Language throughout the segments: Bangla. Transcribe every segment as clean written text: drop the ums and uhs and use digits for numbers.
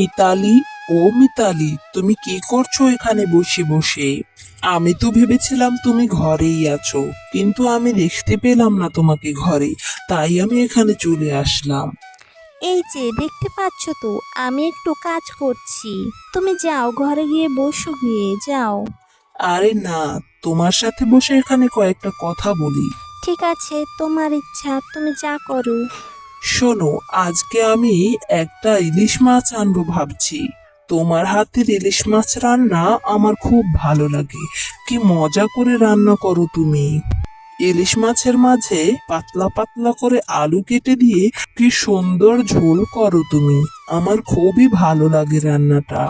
মিতালি, ও মিতালি, তুমি কি করছো এখানে বসে বসে? আমি তো ভেবেছিলাম তুমি ঘরেই আছো, কিন্তু আমি দেখতে পেলাম না তোমাকে ঘরে, তাই আমি এখানে চলে আসলাম। এই যে দেখতে পাচ্ছ তো, আমি একটু কাজ করছি। তুমি যাও, ঘরে গিয়ে বসো, গিয়ে যাও। আরে না, তোমার সাথে বসে এখানে কয়েকটা কথা বলি। ঠিক আছে, তোমার ইচ্ছা, তুমি যা করো। শোনো, আজকে আমি একটা ইলিশ মাছ আনবো ভাবছি। তোমার হাতের ইলিশ মাছ রান্না আমার খুব ভালো লাগে। কি মজা করে রান্না করো তুমি। ইলিশ মাছের মাঝে পাতলা পাতলা করে আলু কেটে দিয়ে কি সুন্দর ঝোল করো তুমি। আমার খুবই ভালো লাগে রান্নাটা।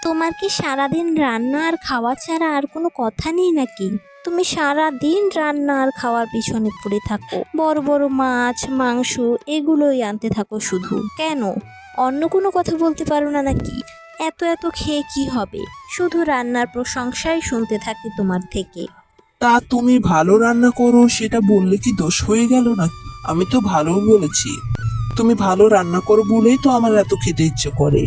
তোমার কি সারাদিন রান্না আর খাওয়া ছাড়া আর কোনো কথা নেই নাকি? তুমি সারা দিন রান্না আর খাওয়ার পিছনে পড়ে থাকো, বড় বড় মাছ মাংস এগুলোই আনতে থাকো শুধু। কেন, অন্য কোনো কথা বলতে পারো না নাকি? এত এত খেয়ে কি হবে? শুধু রান্নার প্রশংসাই শুনতে থাকি তোমার থেকে। তা তুমি ভালো রান্না করো সেটা বললে কি দোষ হয়ে গেল না? আমি তো ভালো বলেছি। তুমি ভালো রান্না করো বলেই তো আমার এত খেতে ইচ্ছে করে।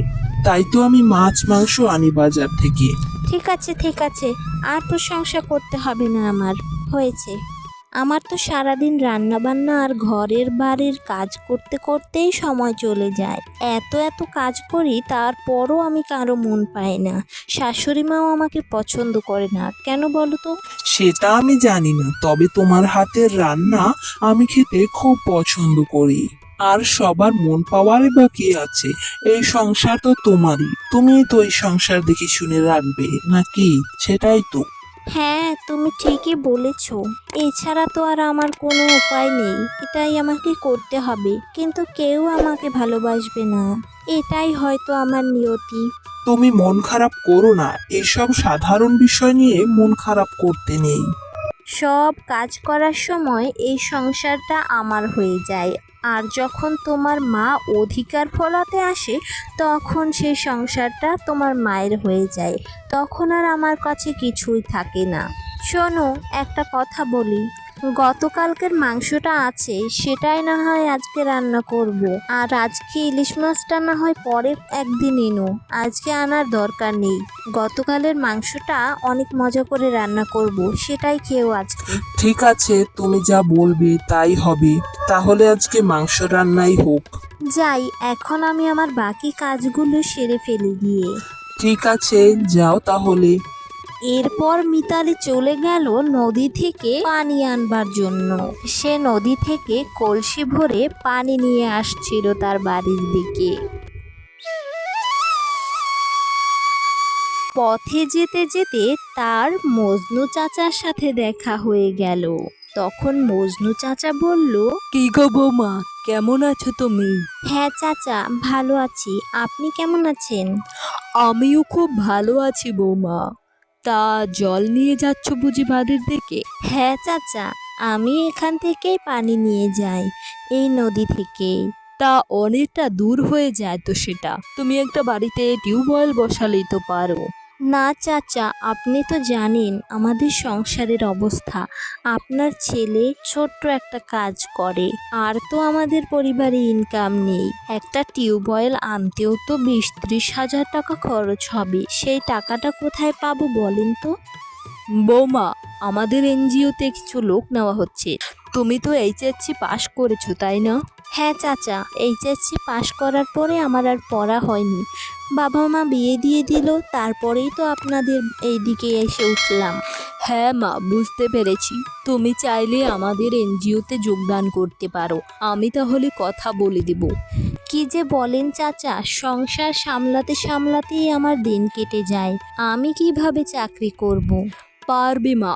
তাই তো আমি মাছ মাংস আনি বাজার থেকে। ঠিক আছে ঠিক আছে, আর প্রশংসা করতে হবে না আমার, হয়েছে। আমার তো সারাদিন রান্না বান্না আর ঘরের বাড়ির কাজ করতে করতেই সময় চলে যায়। এত এত কাজ করি, তারপরও আমি কারো মন পাই না। শাশুড়ি মাও আমাকে পছন্দ করে না, কেন বলো তো? সেটা আমি জানি না, তবে তোমার হাতের রান্না আমি খেতে খুব পছন্দ করি। আর সবার মন পাওয়ারই বা কি আছে? এই সংসার তো তোমারই, তুমিই তো এই সংসার দেখে শুনে রাখবে নাকি? সেটাই তো। হ্যাঁ, তুমি ঠিকই বলেছ। এছাড়া তো আর আমার কোনো উপায় নেই, এটাই আমাকে করতে হবে। কিন্তু কেউ আমাকে ভালোবাসবে না, এটাই হয়তো আমার নিয়তি। তুমি মন খারাপ করো না, এসব সাধারণ বিষয় নিয়ে মন খারাপ করতে নেই। সব কাজ করার সময় এই সংসারটা আমার হয়ে যায়, আর যখন তোমার মা অধিকার ফলাতে আসে, তখন সেই সংসারটা তোমার মায়ের হয়ে যায়। তখন আর আমার কাছে কিছুই থাকে না। শোনো, একটা কথা বলি, গতকালকের মাংসটা আছে, সেটাই না হয় আজকে রান্না করব। আর আজকে ইলিশ মাছটা না হয় পরে একদিন এনো, আজকে আনার দরকার নেই। গতকালের মাংসটা অনেক মজা করে রান্না করব, সেটাই খেও আজকে। ঠিক আছে, তুমি যা বলবে তাই হবে। তাহলে আজকে মাংস রান্নাই হোক। যাই, এখন আমি আমার বাকি কাজগুলো সেরে ফেলি গিয়ে। ঠিক আছে, যাও তাহলে। এরপর মিতালি চলে গেল নদী থেকে পানি আনবার জন্য। সে নদী থেকে কলসি ভরে পানি নিয়ে আসছিল তার বাড়ির দিকে। পথে যেতে যেতে তার মজনু চাচার সাথে দেখা হয়ে গেল। তখন মজনু চাচা বলল, কি গো বৌমা, কেমন আছো তুমি? হ্যাঁ চাচা, ভালো আছি, আপনি কেমন আছেন? আমিও খুব ভালো আছি বৌমা। তা জল নিয়ে যাচ্ছ বুঝি বাড়ির দিকে? হ্যাঁ চাচা, আমি এখান থেকেই পানি নিয়ে যাই, এই নদী থেকেই। তা অনেকটা দূর হয়ে যায় তো সেটা, তুমি একটা বাড়িতে টিউবওয়েল বসালেই তো পারো। না চাচা, আপনি তো জানেন আমাদের সংসারের অবস্থা। আপনার ছেলে ছোট্ট একটা কাজ করে, আর তো আমাদের পরিবারে ইনকাম নেই। একটা টিউবওয়েল আনতেও তো 20-30 হাজার টাকা খরচ হবে, সেই টাকাটা কোথায় পাবো বলেন তো? বৌমা, আমাদের এনজিওতে কিছু লোক নেওয়া হচ্ছে। তুমি তো এইচএসসি পাশ করেছো তাই না? হ্যাঁ চাচা, এইচএসসি পাশ করার পরে আমার আর পড়া হয়নি। বাবা মা বিয়ে দিয়ে দিল, তারপরেই তো আপনাদের এইদিকে এসে উঠলাম। হ্যাঁ মা, বুঝতে পেরেছি। তুমি চাইলে আমাদের এনজিওতে যোগদান করতে পারো, আমি তাহলে কথা বলে দেব। কি যে বলেন চাচা, সংসার সামলাতে সামলাতেই আমার দিন কেটে যায়, আমি কিভাবে চাকরি করব। পারবে মা,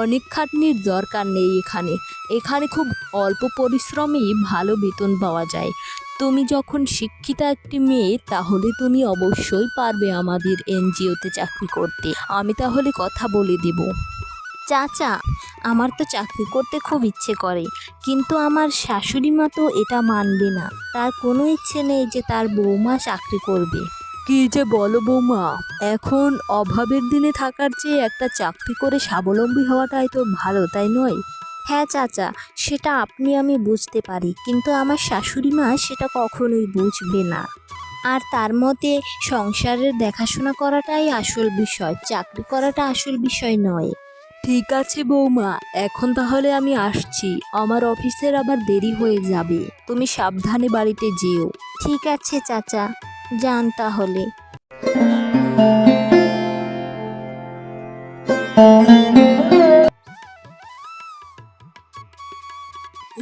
অনেক খাটনির দরকার নেই এখানে। এখানে খুব অল্প পরিশ্রমেই ভালো বেতন পাওয়া যায়। তুমি যখন শিক্ষিতা একটি মেয়ে, তাহলে তুমি অবশ্যই পারবে আমাদের এনজিওতে চাকরি করতে। আমি তাহলে কথা বলে দেব। চাচা, আমার তো চাকরি করতে খুব ইচ্ছে করে, কিন্তু আমার শাশুড়ি মা তো এটা মানবে না। তার কোনো ইচ্ছে নেই যে তার বৌমা চাকরি করবে। কি যে বলো বৌমা, এখন অভাবের দিনে থাকার চেয়ে একটা চাকরি করে স্বাবলম্বী হওয়াটাই তো ভালো, তাই নয়? হ্যাঁ চাচা, সেটা আপনি আমি বুঝতে পারি, কিন্তু আমার শাশুড়ি মা সেটা কখনোই বুঝবে না। আর তার মধ্যে সংসারের দেখাশোনা করাটাই আসল বিষয়, চাকরি করাটা আসল বিষয় নয়। ঠিক আছে বৌমা, এখন তাহলে আমি আসছি, আমার অফিসের আবার দেরি হয়ে যাবে। তুমি সাবধানে বাড়িতে যেও। ঠিক আছে চাচা, যান তাহলে।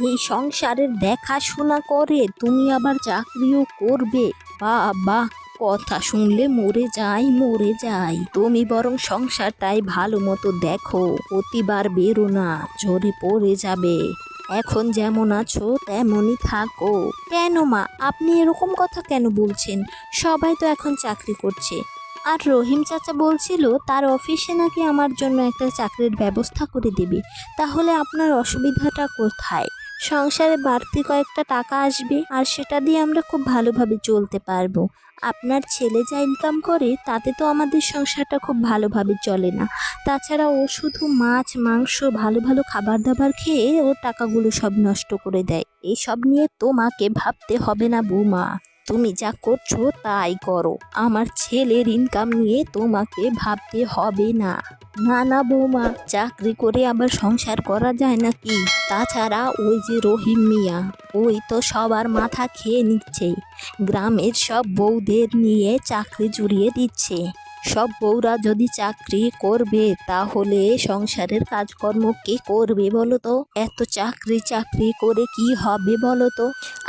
এই সংসারের দেখাশোনা করে তুমি আবার চাকরিও করবে? বাহ, কথা শুনলে মরে যাই। তুমি বরং সংসারটাই ভালো মতো দেখো, প্রতিবার বেরো না, ঝরে পড়ে যাবে। এখন যেমন আছো তেমনই থাকো। কেন মা, আপনি এরকম কথা কেন বলছেন? সবাই তো এখন চাকরি করছে। আর রহিম চাচা বলছিল তার অফিসে নাকি আমার জন্য একটা চাকরির ব্যবস্থা করে দেবে। তাহলে আপনার অসুবিধাটা কোথায়? সংসারে বাড়তি কয়েকটা টাকা আসবে, আর সেটা দিয়ে আমরা খুব ভালোভাবে চলতে পারবো। আপনার ছেলে যা ইনকাম করে তাতে তো আমাদের সংসারটা খুব ভালোভাবে চলে না। তাছাড়া ও শুধু মাছ মাংস ভালো ভালো খাবার দাবার খেয়ে ওর টাকাগুলো সব নষ্ট করে দেয়। এসব নিয়ে তোমাকে ভাবতে হবে না বৌমা, তুমি যা করছো তাই করো। আমার ছেলের ইনকাম নিয়ে তোমাকে ভাবতে হবে না। না বৌমা, চাকরি করে আবার সংসার করা যায় নাকি? তাছাড়া ওই যে রহিম মিয়া, ওই তো সবার মাথা খেয়ে নিচ্ছে। গ্রামের সব বউদের নিয়ে চাকরি জুড়িয়ে দিচ্ছে। সব বউরা যদি চাকরি করবে তাহলে সংসারের কাজকর্ম কে করবে বলো তো? এত চাকরি করে কি হবে বলো তো?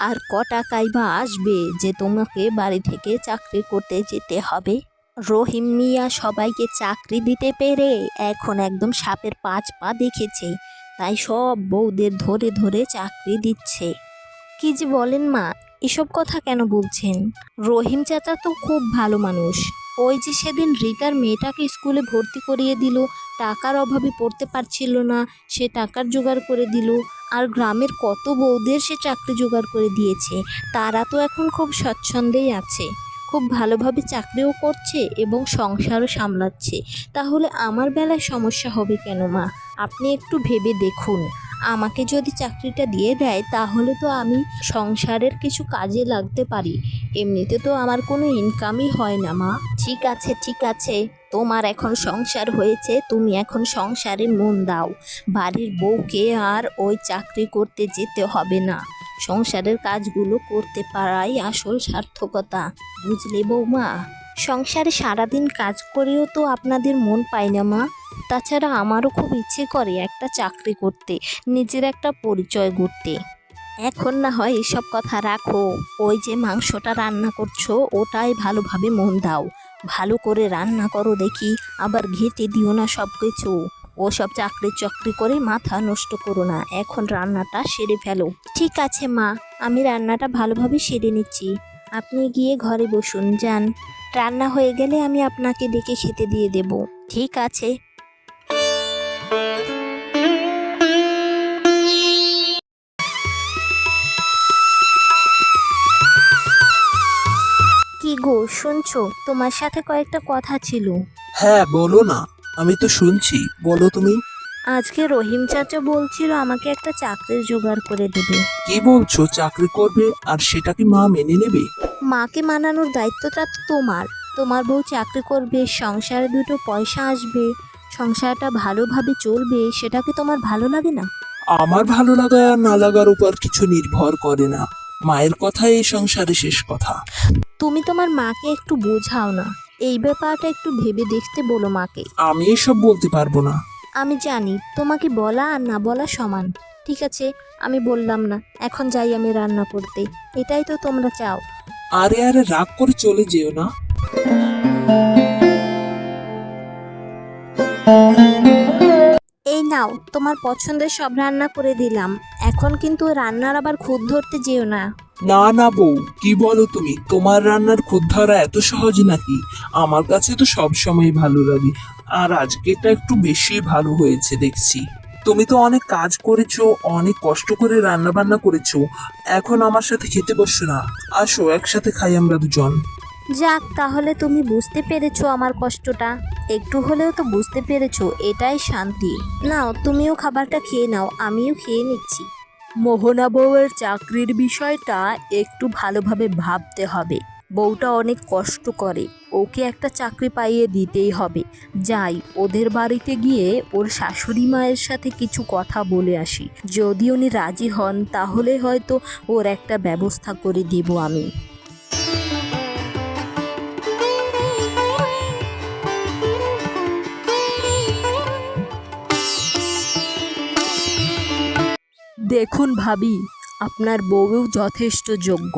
আর ক টাকাই বা আসবে যে তোমাকে বাড়ি থেকে চাকরি করতে যেতে হবে? রহিম মিয়া সবাইকে চাকরি দিতে পেরে এখন একদম সাপের 5 পা দেখেছে, তাই সব বউদের ধরে ধরে চাকরি দিচ্ছে। কি যে বলেন মা, এসব কথা কেন বলছেন? রহিম চাচা তো খুব ভালো মানুষ। ওই যে সেদিন রিতার মেয়েটাকে স্কুলে ভর্তি করিয়ে দিল, টাকার অভাবে পড়তে পারছিল না, সে টাকার জোগাড় করে দিল। আর গ্রামের কত বউদের সে চাকরি জোগাড় করে দিয়েছে। তারা তো এখন খুব স্বচ্ছন্দেই আছে, খুব ভালোভাবে চাকরিও করছে এবং সংসারও সামলাচ্ছে। তাহলে আমার বেলায় সমস্যা হবে কেন মা? আপনি একটু ভেবে দেখুন, আমাকে যদি চাকরিটা দিয়ে দেয় তাহলে তো আমি সংসারের কিছু কাজে লাগতে পারি। এমনিতে তো আমার কোনো ইনকামই হয় না মা। ঠিক আছে, তোমার এখন সংসার হয়েছে, তুমি এখন সংসারে মন দাও। বাড়ির বউকে আর ওই চাকরি করতে যেতে হবে না। সংসারের কাজগুলো করতে পারাই আসল সার্থকতা, বুঝলে বৌমা? সংসারে সারাদিন কাজ করেও তো আপনাদের মন পায় না মা। তাছাড়া আমারও খুব ইচ্ছে করে একটা চাকরি করতে, নিজের একটা পরিচয় গড়তে। এখন না হয় এসব কথা রাখো, ওই যে মাংসটা রান্না করছো ওটাই ভালোভাবে মন দাও, ভালো করে রান্না করো দেখি, আবার ঘেঁটে দিও না সব কিছু। ওসব চাকরি করে মাথা নষ্ট করো না, এখন রান্নাটা সেরে ফেলো। ঠিক আছে মা, আমি রান্নাটা ভালোভাবে সেরে নিচ্ছি। আপনি গিয়ে ঘরে বসুন, যান। রান্না হয়ে গেলে আমি আপনাকে ডেকে খেতে দিয়ে দেব। ঠিক আছে। কি গো, শুনছো? তোমার সাথে কয়েকটা কথা ছিল। হ্যাঁ বলো না, আমি তো শুনছি, বলো তুমি। আজকে রহিম চাচা বলছিল আমাকে একটা চাকরির জোগাড় করে দেবে। কি বলছো, চাকরি করবে? আর সেটা কি মা মেনে নেবে? মাকে মানানোর দায়িত্বটা তো তোমার। তোমার বউ চাকরি করবে, সংসারে দুটো পয়সা আসবে, সংসারটা ভালোভাবে চলবে, সেটা কি তোমার ভালো লাগে না? আমার ভালো লাগা না লাগার উপর কিছু নির্ভর করে না, মায়ের কথাই এই সংসারে শেষ কথা। তুমি তোমার মাকে একটু বোঝাও না, এই ব্যাপারটা একটু ভেবে দেখতে বলো মাকে। আমি এসব বলতে পারবো না। আমি জানি তোমাকে বলা আর না বলা সমান। ঠিক আছে, আমি বললাম না, এখন যাই আমি রান্না করতে। এটাই তো তোমরা চাও। আরে রাগ করে চলে যেও না। এই নাও, তোমার পছন্দের সব রান্না করে দিলাম। এখন কিন্তু রান্নার আবার খুঁত ধরতে যেও না। না বউ, কি বলো তুমি? তোমার রান্নার খুদ ধরা এত সহজ নাকি? আমার কাছে তো সব সময় ভালো লাগে, আর আজকেটা একটু বেশি ভালো হয়েছে দেখছি। তুমি তো অনেক কাজ করেছো, অনেক কষ্ট করে রান্না বান্না করেছো, এখন আমার সাথে খেতে বসো না, আসো একসাথে খাই আমরা দুজন। যাক, তাহলে তুমি বুঝতে পেরেছো আমার কষ্টটা। একটু হলেও তো বুঝতে পেরেছো, এটাই শান্তি। নাও, তুমিও খাবারটা খেয়ে নাও, আমিও খেয়ে নিচ্ছি। মোহনা বউয়ের চাকরির বিষয়টা একটু ভালোভাবে ভাবতে হবে। বউটা অনেক কষ্ট করে, ওকে একটা চাকরি পাইয়ে দিতেই হবে। যাই, ওদের বাড়িতে গিয়ে ওর শাশুড়ি মায়ের সাথে কিছু কথা বলে আসি। যদি উনি রাজি হন তাহলে হয়তো ওর একটা ব্যবস্থা করে দেব আমি। দেখুন ভাবি, আপনার বউও যথেষ্ট যোগ্য।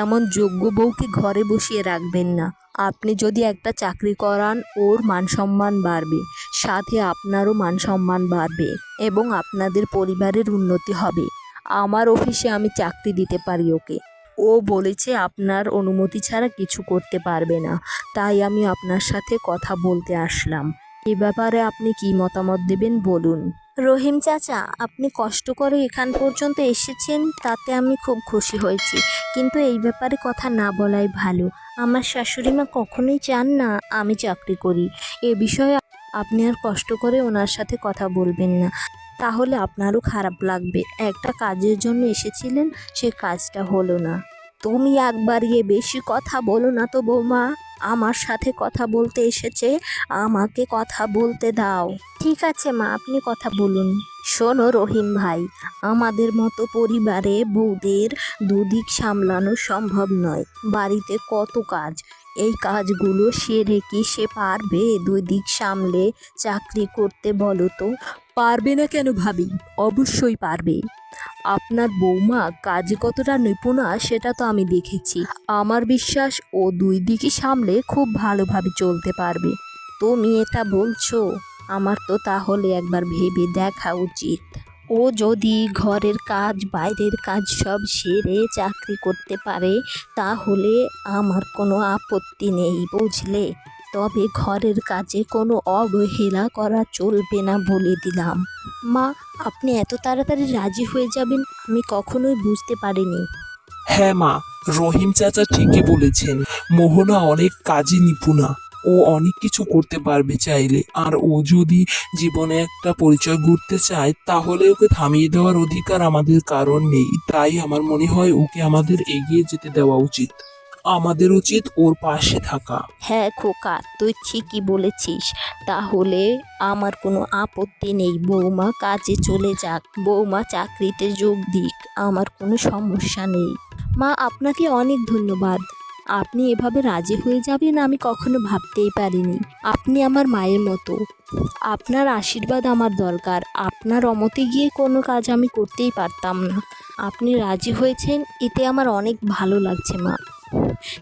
এমন যোগ্য বউকে ঘরে বসিয়ে রাখবেন না। আপনি যদি একটা চাকরি করান, ওর মান সম্মান বাড়বে, সাথে আপনারও মান সম্মান বাড়বে এবং আপনাদের পরিবারের উন্নতি হবে। আমার অফিসে আমি চাকরি দিতে পারি ওকে। ও বলেছে আপনার অনুমতি ছাড়া কিছু করতে পারবে না, তাই আমি আপনার সাথে কথা বলতে আসলাম। এ ব্যাপারে আপনি কি মতামত দেবেন বলুন। রহিম চাচা, আপনি কষ্ট করে এখান পর্যন্ত এসেছেন, তাতে আমি খুব খুশি হয়েছি। কিন্তু এই ব্যাপারে কথা না বলাই ভালো। আমার শাশুড়ি মা কখনোই চান না আমি চাকরি করি। এ বিষয়ে আপনি আর কষ্ট করে ওনার সাথে কথা বলবেন না, তাহলে আপনারও খারাপ লাগবে। একটা কাজের জন্য এসেছিলেন, সে কাজটা হলো না। তুমি একবার গিয়ে বেশি কথা বলো না তো বৌমা। আমার সাথে কথা বলতে এসেছে, আমাকে কথা বলতে দাও। ঠিক আছে মা, আপনি কথা বলুন। শোনো রহিম ভাই, আমাদের মতো পরিবারে বউদের দুদিক সামলানো সম্ভব নয়। বাড়িতে কত কাজ, এই কাজগুলো সেরে কি সে পারবে দুই দিক সামলে চাকরি করতে বলো তো? পারবে না কেন ভাবি, অবশ্যই পারবে। আপনার বৌমা কাজে কতটা নিপুণা সেটা তো আমি দেখেছি। আমার বিশ্বাস ও দুই দিকই সামলে খুব ভালোভাবে চলতে পারবে। তুমি এটা বলছো? আমার তো তাহলে একবার ভেবে দেখা উচিত। ও যদি ঘরের কাজ বাইরের কাজ সব সেরে চাকরি করতে পারে, তাহলে আমার কোনো আপত্তি নেই, বুঝলে? তবে ঘরের কাজে কোনো অবহেলা করা চলবে না বলে দিলাম। মা, আপনি এত তাড়াতাড়ি রাজি হয়ে যাবেন আমি কখনোই বুঝতে পারিনি। হ্যাঁ মা, রহিম চাচা ঠিকই বলেছেন। মোহনা অনেক কাজে নিপুণা, ও অনেক কিছু করতে পারবে চাইলে। আর ও যদি জীবনে একটা পরিচয় গড়তে চায়, তাহলে ওকে থামিয়ে দেওয়ার অধিকার আমাদের কারণ নেই। তাই আমার মনে হয় ওকে আমাদের এগিয়ে যেতে দেওয়া উচিত। আমাদের উচিত ওর পাশে থাকা। হ্যাঁ খোকা, তুই ঠিকই বলেছিস। তাহলে আমার কোনো আপত্তি নেই, বৌমা কাজে চলে যাক, বৌমা চাকরিতে যোগ দিক, আমার কোনো সমস্যা নেই। মা, আপনাকে অনেক ধন্যবাদ। আপনি এভাবে রাজি হয়ে যাবেন আমি কখনো ভাবতেই পারিনি। আপনি আমার মায়ের মতো। আপনার আশীর্বাদ আমার দরকার। আপনার অমতে গিয়ে কোনো কাজ আমি করতেই পারতাম না। আপনি রাজি হয়েছেন, এতে আমার অনেক ভালো লাগছে মা।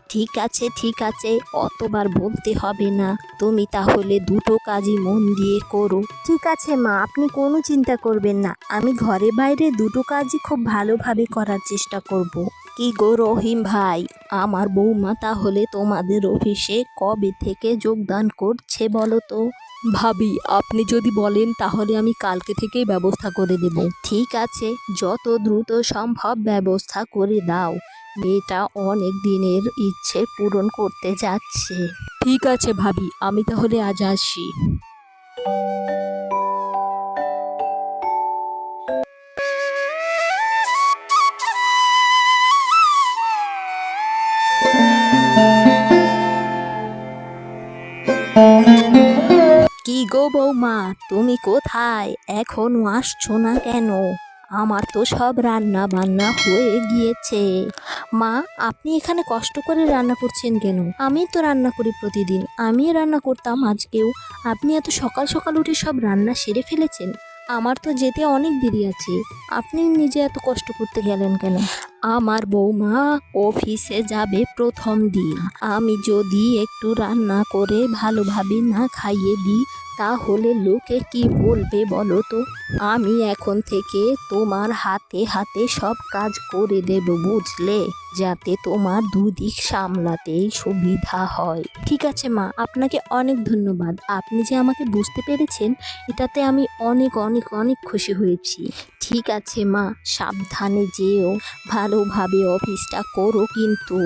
ঠিক আছে ঠিক আছে, অতবার বলতে হবে না। তুমি তাহলে দুটো কাজই মন দিয়ে করো। ঠিক আছে মা, আপনি কোনো চিন্তা করবেন না। আমি ঘরে বাইরে দুটো কাজই খুব ভালোভাবে করার চেষ্টা করব। কি গো রহিম ভাই, আমার বৌমা তাহলে তোমাদের অফিসে কবে থেকে যোগদান করছে বলো তো? ভাবি, আপনি যদি বলেন তাহলে আমি কালকে থেকেই ব্যবস্থা করে দেব। ঠিক আছে, যত দ্রুত সম্ভব ব্যবস্থা করে দাও। মেয়েটা অনেক দিনের ইচ্ছে পূরণ করতে যাচ্ছে। ঠিক আছে ভাবি, আমি তাহলে আজ আসি। কি গো বৌমা, তুমি কোথায়? এখনো আসছো না কেন? আমার তো সব রান্না বান্না হয়ে গিয়েছে। মা, আপনি এখানে কষ্ট করে রান্না করছেন কেন? আমি তো রান্না করি প্রতিদিন, আমি রান্না করতাম আজকেও। আপনি এত সকাল সকাল উঠে সব রান্না সেরে ফেলেছেন? আমার তো যেতে অনেক দেরি আছে। আপনি নিজে এত কষ্ট করতে গেলেন কেন? আমার বৌমা অফিসে যাবে প্রথম দিন। আমি যদি একটু রান্না করে ভালোভাবে না খাইয়ে দিই, তাহলে লোকে কি বলবে বলো তো? আমি এখন থেকে তোমার হাতে হাতে সব কাজ করে দেব, বুঝলে? যাতে তোমার দুদিক সামলাতেই সুবিধা হয়। ঠিক আছে মা, আপনাকে অনেক ধন্যবাদ। আপনি যে আমাকে বুঝতে পেরেছেন, এটাতে আমি অনেক অনেক অনেক খুশি হয়েছি। ঠিক আছে মা, সাবধানে যেও, ভালোভাবে অফিসটা করো, কিন্তু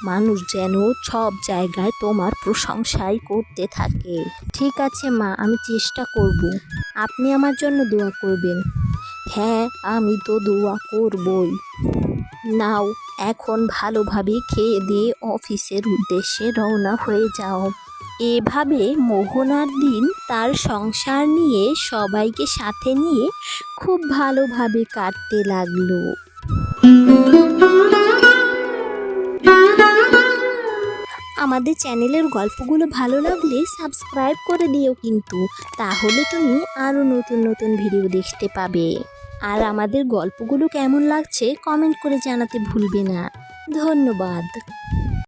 মানুষ যেন সব জায়গায় তোমার প্রশংসাই করতে থাকে। ঠিক আছে মা, আমি চেষ্টা করব। আপনি আমার জন্য দোয়া করবেন। হ্যাঁ, আমি তো দোয়া করবই। নাও, এখন ভালোভাবে খেয়ে দিয়ে অফিসের উদ্দেশ্যে রওনা হয়ে যাও। এভাবে মোহনার দিন তার সংসার নিয়ে সবাইকে সাথে নিয়ে খুব ভালোভাবে কাটতে লাগলো। আমাদের চ্যানেলের গল্পগুলো ভালো লাগলে সাবস্ক্রাইব করে দিও কিন্তু, তাহলে তুমি আরও নতুন নতুন ভিডিও দেখতে পাবে। আর আমাদের গল্পগুলো কেমন লাগছে কমেন্ট করে জানাতে ভুলবে না। ধন্যবাদ।